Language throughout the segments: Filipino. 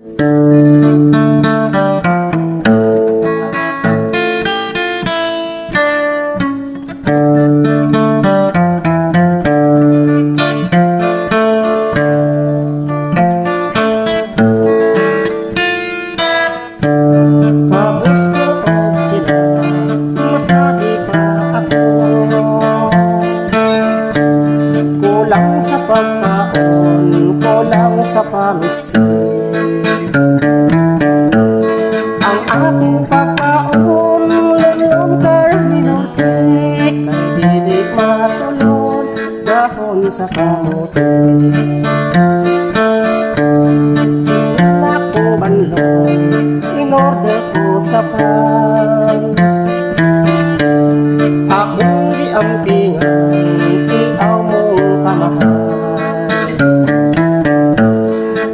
Kulang sa pagkaon, kulang sa pamisti. Ang aking pagkaon, lemon karne norte, kay dili matulod, dahon sa kamote. Sila ko banlong, in-order ko sa France. Akong diampingan, iaw mong kamahal.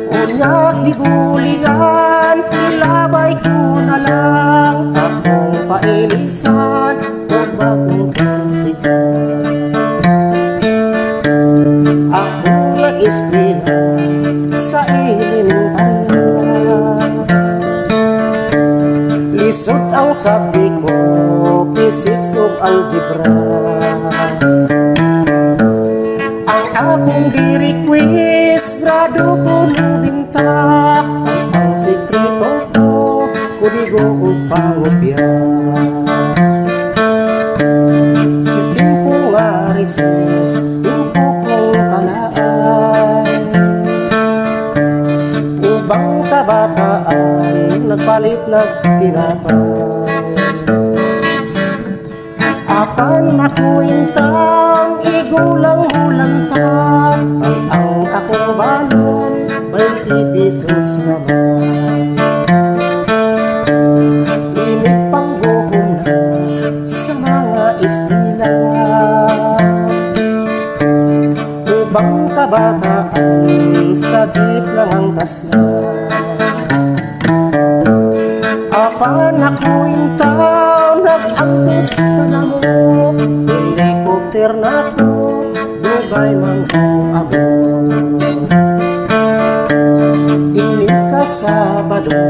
Unya higulingan, ilabay ko na lang akong pailisan o bagong kasigan. Akong nag-eskwela sa elementarya. Lisod ang subject ko, physics ug algebra. Ang akong di-request, grado ko nubinta. Ang sekreto ko, kudigo ug pangopya. Sa tempo nga recess, tempo kong kalaay. Ubang kabataan, nagpalit nagtinapay. Apan nakuintang igulang-ulantang, ang akong balon 20 pesos naman. Init pang guhom na sa mga eskwela. Ubang kabataan sa jeep lang ang kasna. Apan nakuintang nag-agtos sa lamok, helicopter na to, dugay man ko abot. Init ka Sabado,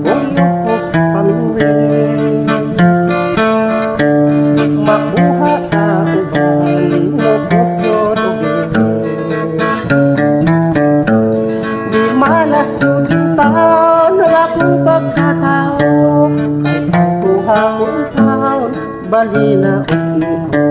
uyok ko pamingri. Makuha sa uban, lobos yun o di malas yun taon ng akong pagkatao. Ay ang kuha kong taon, balina o iho.